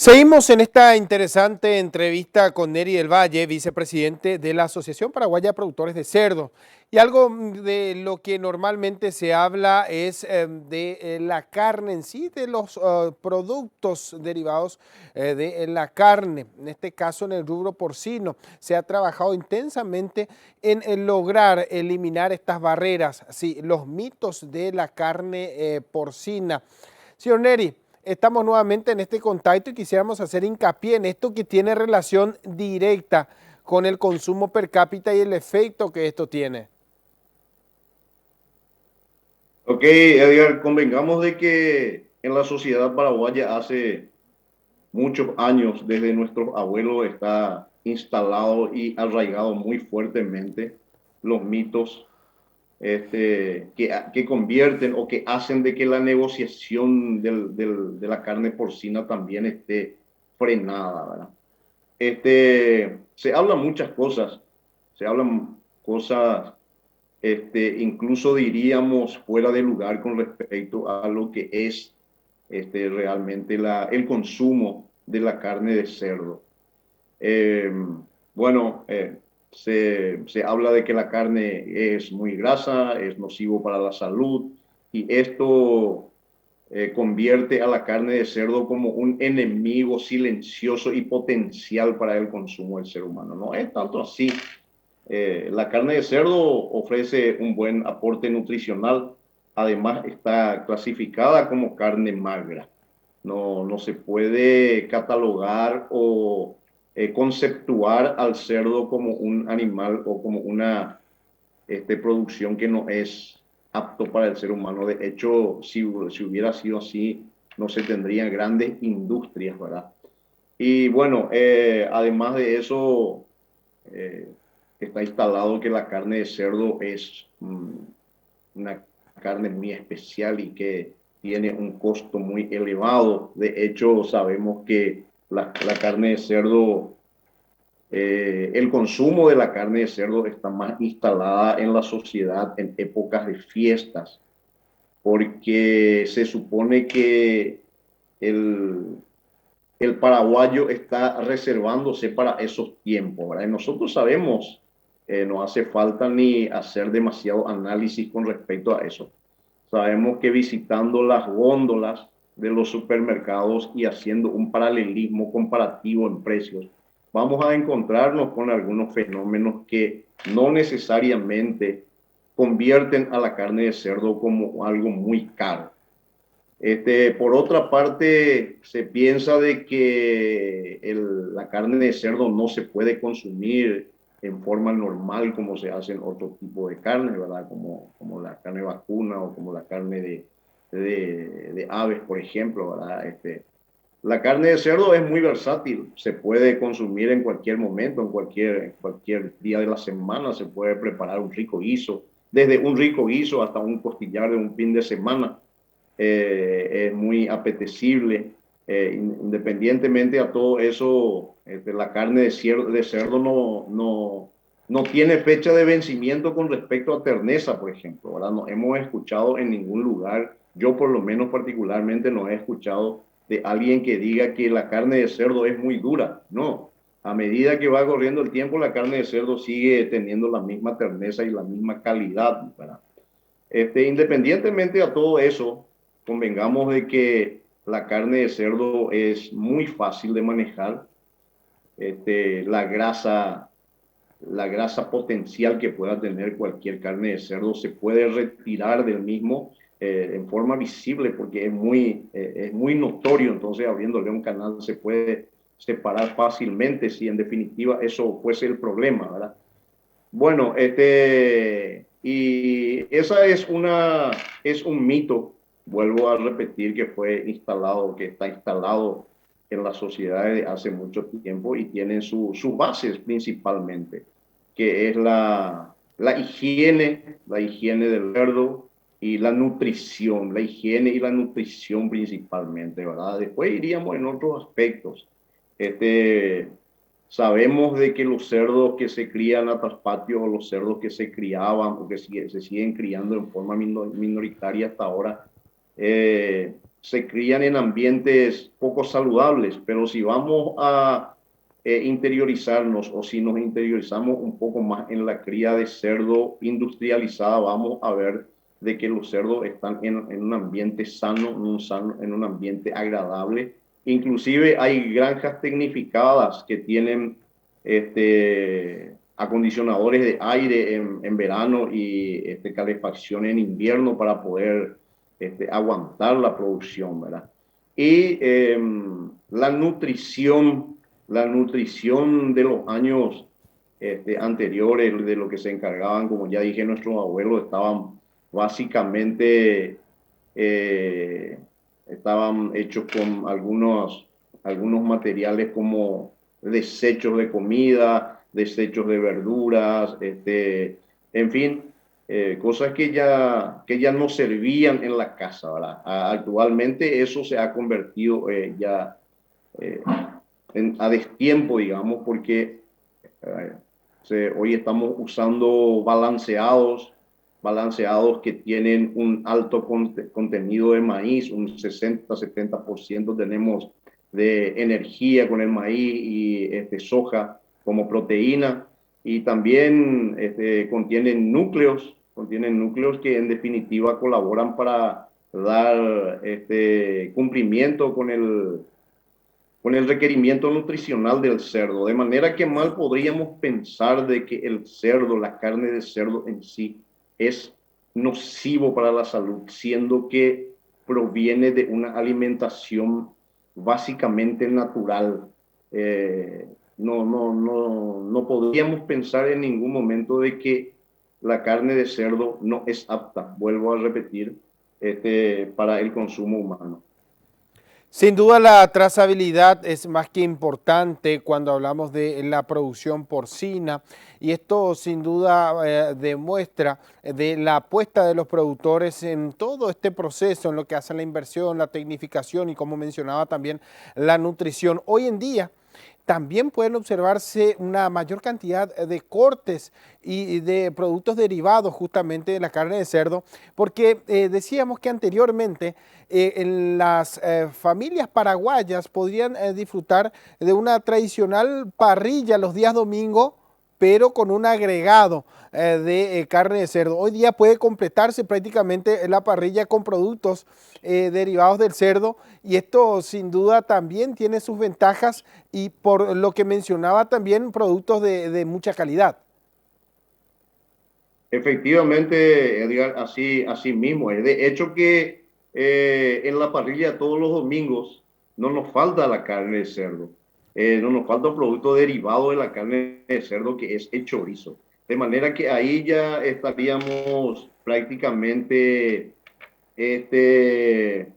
Seguimos en esta interesante entrevista con Neri del Valle, vicepresidente de la Asociación Paraguaya de Productores de Cerdo. Y algo de lo que normalmente se habla es de la carne en sí, de los productos derivados de la carne. En este caso, en el rubro porcino, se ha trabajado intensamente en lograr eliminar estas barreras, sí, los mitos de la carne porcina. Señor Neri, estamos nuevamente en este contacto y quisiéramos hacer hincapié en esto que tiene relación directa con el consumo per cápita y el efecto que esto tiene. Ok, Edgar, convengamos de que en la sociedad paraguaya hace muchos años, desde nuestros abuelos, está instalado y arraigado muy fuertemente los mitos que convierten o que hacen de que la negociación de la carne porcina también esté frenada, ¿verdad? Se hablan muchas cosas, se hablan cosas incluso diríamos fuera de lugar con respecto a lo que es realmente el consumo de la carne de cerdo. Eh, bueno, se habla de que la carne es muy grasa, es nocivo para la salud y esto convierte a la carne de cerdo como un enemigo silencioso y potencial para el consumo del ser humano. No es tanto así. La carne de cerdo ofrece un buen aporte nutricional. Además, está clasificada como carne magra. No se puede catalogar o conceptuar al cerdo como un animal o como una producción que no es apto para el ser humano. De hecho, si hubiera sido así, no se tendrían grandes industrias, ¿verdad? Y bueno, además de eso, eh, está instalado que la carne de cerdo es una carne muy especial y que tiene un costo muy elevado. De hecho, sabemos que la carne de cerdo, el consumo de la carne de cerdo está más instalada en la sociedad en épocas de fiestas, porque se supone que el, el paraguayo está reservándose para esos tiempos, ¿verdad? Y nosotros sabemos, no hace falta ni hacer demasiado análisis con respecto a eso. Sabemos que visitando las góndolas de los supermercados y haciendo un paralelismo comparativo en precios, vamos a encontrarnos con algunos fenómenos que no necesariamente convierten a la carne de cerdo como algo muy caro. Por otra parte, se piensa de que la carne de cerdo no se puede consumir en forma normal como se hacen otro tipo de carne, ¿verdad? Como la carne vacuna o como la carne de aves, por ejemplo, ¿verdad? La carne de cerdo es muy versátil, se puede consumir en cualquier momento, en cualquier día de la semana, se puede preparar un rico guiso, desde un rico guiso hasta un costillar de un fin de semana. Es muy apetecible. Independientemente a todo eso, la carne de cerdo no tiene fecha de vencimiento con respecto a terneza, por ejemplo, ¿verdad? No hemos escuchado en ningún lugar, yo por lo menos particularmente no he escuchado de alguien que diga que la carne de cerdo es muy dura. No, a medida que va corriendo el tiempo, la carne de cerdo sigue teniendo la misma terneza y la misma calidad, ¿verdad? Independientemente a todo eso, convengamos de que la carne de cerdo es muy fácil de manejar. Este, la grasa, la grasa potencial que pueda tener cualquier carne de cerdo se puede retirar del mismo en forma visible porque es muy notorio. Entonces, abriéndole un canal se puede separar fácilmente si en definitiva eso fuese el problema, ¿verdad? Bueno, y esa es un mito, vuelvo a repetir, que fue instalado, que está instalado en la sociedad desde hace mucho tiempo y tiene sus bases principalmente, que es la higiene del cerdo y la higiene y la nutrición principalmente, ¿verdad? Después iríamos en otros aspectos. Este, Sabemos de que los cerdos que se crían a traspatio o los cerdos que se criaban o que se siguen criando en forma minoritaria hasta ahora, se crían en ambientes poco saludables, pero si vamos a interiorizarnos o si nos interiorizamos un poco más en la cría de cerdo industrializada, vamos a ver de que los cerdos están en un ambiente sano, en un ambiente agradable. Inclusive hay granjas tecnificadas que tienen acondicionadores de aire en verano y calefacción en invierno para poder aguantar la producción, ¿verdad? Y la nutrición, la nutrición de los años anteriores, de lo que se encargaban, como ya dije, nuestros abuelos estaban básicamente, eh, estaban hechos con algunos materiales como desechos de comida, desechos de verduras, en fin, cosas que ya no servían en la casa, ¿verdad? Actualmente eso se ha convertido ya eh, a destiempo, digamos, porque hoy estamos usando balanceados que tienen un alto contenido de maíz, un 60-70% tenemos de energía con el maíz y soja como proteína, y también contienen núcleos que en definitiva colaboran para dar cumplimiento con el requerimiento nutricional del cerdo, de manera que mal podríamos pensar de que el cerdo, la carne de cerdo en sí, es nocivo para la salud, siendo que proviene de una alimentación básicamente natural. No podríamos pensar en ningún momento de que la carne de cerdo no es apta, vuelvo a repetir, para el consumo humano. Sin duda la trazabilidad es más que importante cuando hablamos de la producción porcina, y esto sin duda demuestra de la apuesta de los productores en todo este proceso, en lo que hace la inversión, la tecnificación y, como mencionaba, también la nutrición. Hoy en día también pueden observarse una mayor cantidad de cortes y de productos derivados justamente de la carne de cerdo, porque decíamos que anteriormente en las familias paraguayas podrían disfrutar de una tradicional parrilla los días domingo, pero con un agregado de carne de cerdo. Hoy día puede completarse prácticamente la parrilla con productos derivados del cerdo, y esto sin duda también tiene sus ventajas, y por lo que mencionaba también productos de mucha calidad. Efectivamente, Edgar, así mismo es. De hecho que en la parrilla todos los domingos no nos falta la carne de cerdo. No nos falta un producto derivado de la carne de cerdo, que es el chorizo. De manera que ahí ya estaríamos prácticamente este,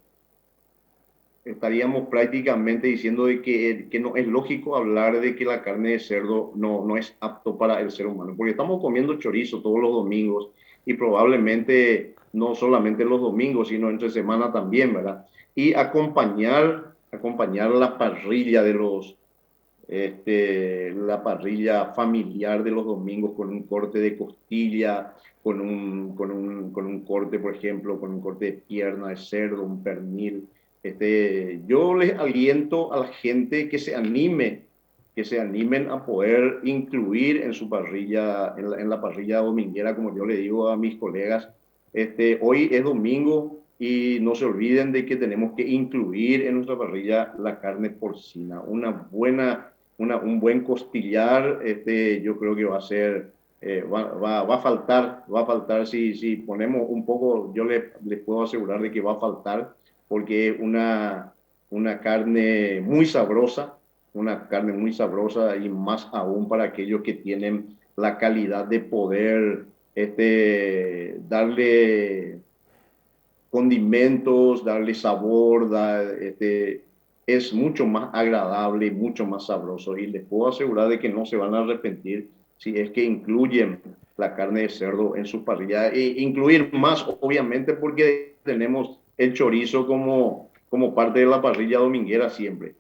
estaríamos prácticamente diciendo de que no es lógico hablar de que la carne de cerdo no es apto para el ser humano, porque estamos comiendo chorizo todos los domingos y probablemente no solamente los domingos, sino entre semana también, ¿verdad? Y acompañar la parrilla la parrilla familiar de los domingos con un corte de costilla, con un corte, por ejemplo, con un corte de pierna de cerdo, un pernil. Yo les aliento a la gente que se animen a poder incluir en su parrilla, en la parrilla dominguera, como yo le digo a mis colegas. Hoy es domingo y no se olviden de que tenemos que incluir en nuestra parrilla la carne porcina, un buen costillar. Yo creo que va a ser, va a faltar si ponemos un poco, les puedo asegurar de que va a faltar, porque es una carne muy sabrosa, una carne muy sabrosa, y más aún para aquellos que tienen la calidad de poder darle condimentos, darle sabor, es mucho más agradable, mucho más sabroso, y les puedo asegurar de que no se van a arrepentir si es que incluyen la carne de cerdo en su parrilla, e incluir más, obviamente, porque tenemos el chorizo como parte de la parrilla dominguera siempre.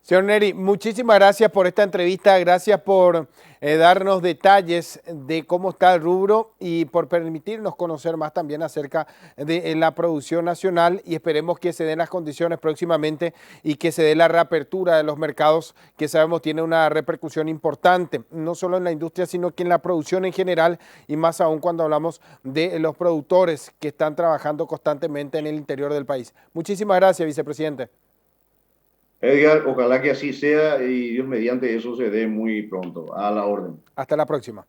Señor Neri, muchísimas gracias por esta entrevista, gracias por darnos detalles de cómo está el rubro y por permitirnos conocer más también acerca de la producción nacional, y esperemos que se den las condiciones próximamente y que se dé la reapertura de los mercados, que sabemos tiene una repercusión importante, no solo en la industria, sino que en la producción en general, y más aún cuando hablamos de los productores que están trabajando constantemente en el interior del país. Muchísimas gracias, vicepresidente. Edgar, ojalá que así sea y Dios mediante eso se dé muy pronto. A la orden. Hasta la próxima.